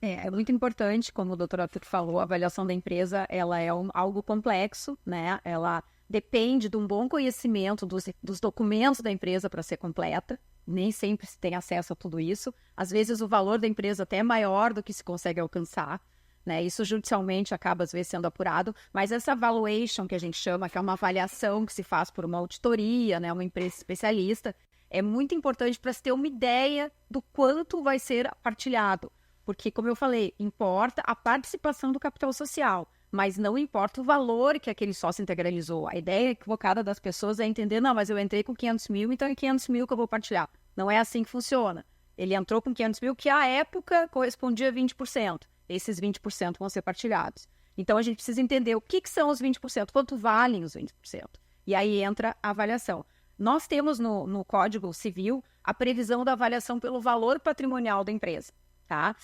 É muito importante, como o doutor Arthur falou, a avaliação da empresa, ela é algo complexo, né? Ela depende de um bom conhecimento dos documentos da empresa para ser completa. Nem sempre se tem acesso a tudo isso. Às vezes o valor da empresa até é maior do que se consegue alcançar, né? Isso judicialmente acaba às vezes sendo apurado, mas essa valuation que a gente chama, que é uma avaliação que se faz por uma auditoria, né? Uma empresa especialista, é muito importante para se ter uma ideia do quanto vai ser partilhado. Porque, como eu falei, importa a participação do capital social, mas não importa o valor que aquele sócio integralizou. A ideia equivocada das pessoas é entender, não, mas eu entrei com 500 mil, então é 500 mil que eu vou partilhar. Não é assim que funciona. Ele entrou com 500 mil, que à época correspondia a 20%. Esses 20% vão ser partilhados. Então, a gente precisa entender o que são os 20%, quanto valem os 20%. E aí entra a avaliação. Nós temos no Código Civil a previsão da avaliação pelo valor patrimonial da empresa. Tá?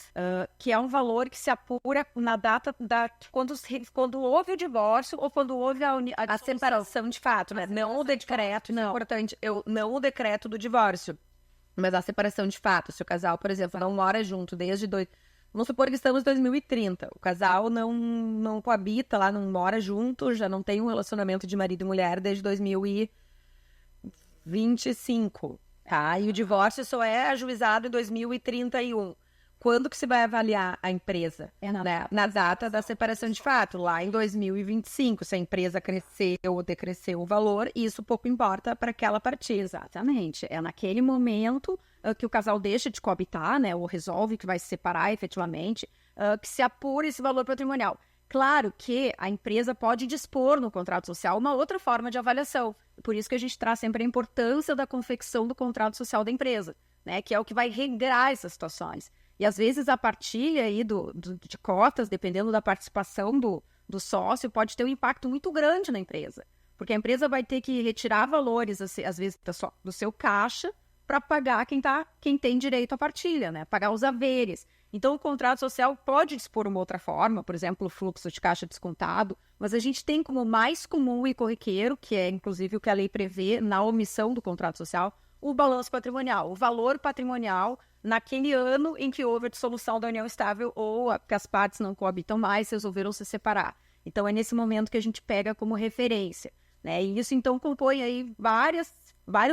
Que é um valor que se apura na data quando houve o divórcio ou quando houve a separação de fato, né? Não o decreto, não. É importante, não o decreto do divórcio, mas a separação de fato. Se o casal, por exemplo, não mora junto vamos supor que estamos em 2030, o casal não coabita lá, não mora junto, já não tem um relacionamento de marido e mulher desde 2025, tá? E o divórcio só é ajuizado em 2031. Quando que se vai avaliar a empresa? Na data da separação de fato, lá em 2025. Se a empresa cresceu ou decresceu o valor, isso pouco importa para aquela partida. Exatamente. É naquele momento que o casal deixa de coabitar, né, ou resolve que vai se separar efetivamente, que se apura esse valor patrimonial. Claro que a empresa pode dispor no contrato social uma outra forma de avaliação. Por isso que a gente traz sempre a importância da confecção do contrato social da empresa, né, que é o que vai regrar essas situações. E às vezes a partilha aí de cotas, dependendo da participação do sócio, pode ter um impacto muito grande na empresa. Porque a empresa vai ter que retirar valores, às vezes, do seu caixa para pagar quem tem direito à partilha, né? Pagar os haveres. Então, o contrato social pode dispor uma outra forma, por exemplo, o fluxo de caixa descontado, mas a gente tem como mais comum e corriqueiro, que é inclusive o que a lei prevê na omissão do contrato social, o balanço patrimonial, o valor patrimonial naquele ano em que houve a dissolução da união estável ou que as partes não coabitam mais, resolveram se separar. Então, é nesse momento que a gente pega como referência, né? E isso, então, compõe aí vários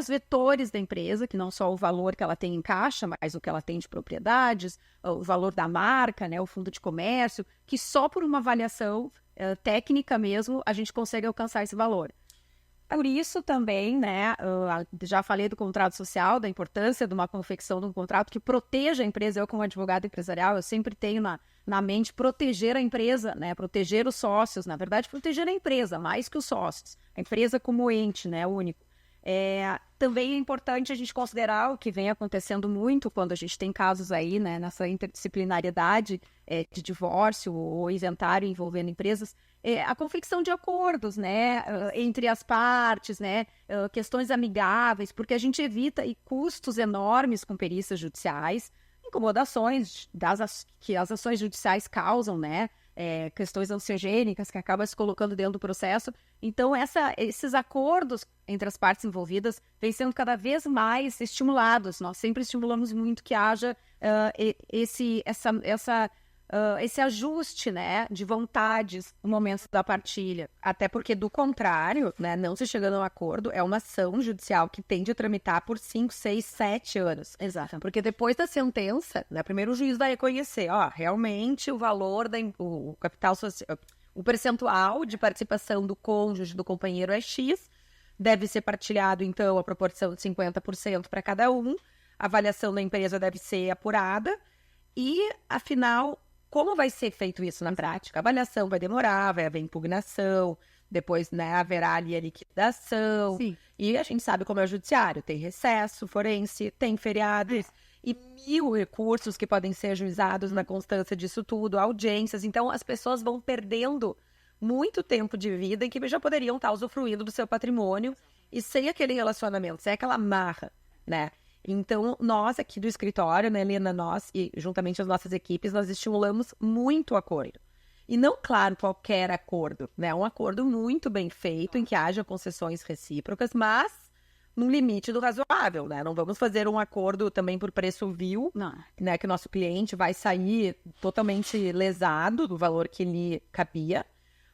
vetores da empresa, que não só o valor que ela tem em caixa, mas o que ela tem de propriedades, o valor da marca, né, o fundo de comércio, que só por uma avaliação técnica mesmo, a gente consegue alcançar esse valor. Por isso também, né, já falei do contrato social, da importância de uma confecção de um contrato que proteja a empresa. Eu, como advogado empresarial, eu sempre tenho na mente proteger a empresa, né, proteger os sócios, na verdade, proteger a empresa, mais que os sócios, a empresa como ente, né, único. Também é importante a gente considerar o que vem acontecendo muito quando a gente tem casos aí, né, nessa interdisciplinariedade de divórcio ou inventário envolvendo empresas, a confecção de acordos, né, entre as partes, né, questões amigáveis, porque a gente evita custos enormes com perícias judiciais, incomodações que as ações judiciais causam, né, questões ansiogênicas que acabam se colocando dentro do processo. Então, esses acordos entre as partes envolvidas vêm sendo cada vez mais estimulados. Nós sempre estimulamos muito que haja esse ajuste, né, de vontades no momento da partilha. Até porque, do contrário, né, não se chegando a um acordo, é uma ação judicial que tende a tramitar por 5, 6, 7 anos. Exato. Porque depois da sentença, né, primeiro o juiz vai reconhecer, realmente o valor, o capital social, o percentual de participação do cônjuge, do companheiro é X, deve ser partilhado, então, a proporção de 50% para cada um, a avaliação da empresa deve ser apurada, e, afinal, como vai ser feito isso na prática? A avaliação vai demorar, vai haver impugnação, depois, né, haverá ali a liquidação. Sim. E a gente sabe como é o judiciário, tem recesso forense, tem feriados, e 1000 recursos que podem ser ajuizados na constância disso tudo, audiências. Então, as pessoas vão perdendo muito tempo de vida em que já poderiam estar usufruindo do seu patrimônio e sem aquele relacionamento, sem aquela amarra, né? Então, nós aqui do escritório, né, Helena, nós e juntamente as nossas equipes, nós estimulamos muito o acordo. E não, claro, qualquer acordo, né? Um acordo muito bem feito, em que haja concessões recíprocas, mas num limite do razoável, né? Não vamos fazer um acordo também por preço vil, né? Que o nosso cliente vai sair totalmente lesado do valor que lhe cabia.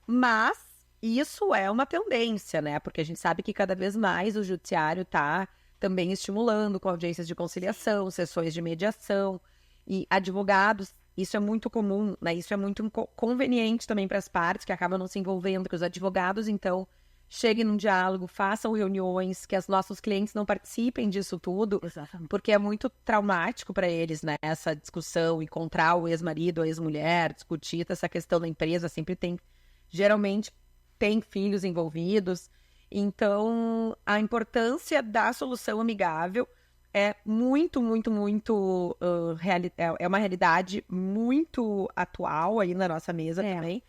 Mas isso é uma tendência, né? Porque a gente sabe que cada vez mais o judiciário está também estimulando com audiências de conciliação, sessões de mediação e advogados. Isso é muito comum, né? Isso é muito conveniente também para as partes que acabam não se envolvendo, que os advogados, então, cheguem num diálogo, façam reuniões, que os nossos clientes não participem disso tudo. Exatamente. Porque é muito traumático para eles, né? Essa discussão, encontrar o ex-marido ou ex-mulher, discutir essa questão da empresa, geralmente tem filhos envolvidos. Então, a importância da solução amigável é muito, muito, muito... é uma realidade muito atual aí na nossa mesa também.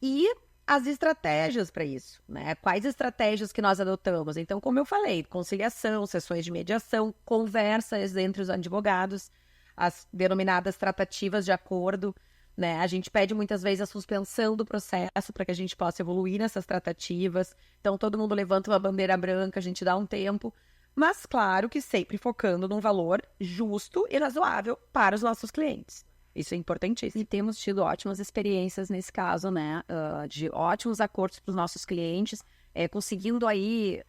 E as estratégias para isso, né? Quais estratégias que nós adotamos? Então, como eu falei, conciliação, sessões de mediação, conversas entre os advogados, as denominadas tratativas de acordo, né? A gente pede muitas vezes a suspensão do processo para que a gente possa evoluir nessas tratativas. Então, todo mundo levanta uma bandeira branca, a gente dá um tempo, mas claro que sempre focando num valor justo e razoável para os nossos clientes. Isso é importantíssimo. E temos tido ótimas experiências nesse caso, né? De ótimos acordos para os nossos clientes, conseguindo aí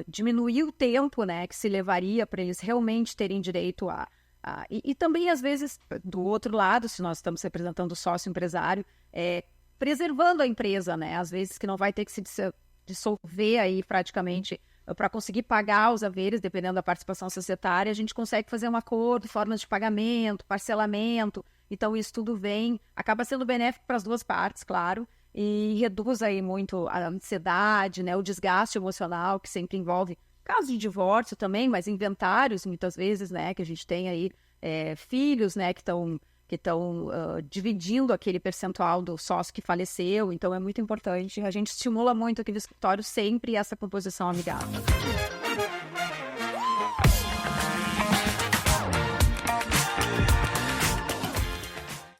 diminuir o tempo, né? Que se levaria para eles realmente terem direito a... E também, às vezes, do outro lado, se nós estamos representando o sócio empresário, preservando a empresa, né? Às vezes que não vai ter que se dissolver aí praticamente para conseguir pagar os haveres, dependendo da participação societária, a gente consegue fazer um acordo, formas de pagamento, parcelamento. Então, isso tudo acaba sendo benéfico para as duas partes, claro, e reduz aí muito a ansiedade, né? O desgaste emocional que sempre envolve casos de divórcio também, mas inventários, muitas vezes, né? Que a gente tem aí filhos, né? Que estão dividindo aquele percentual do sócio que faleceu. Então, é muito importante. A gente estimula muito aquele escritório sempre essa composição amigável.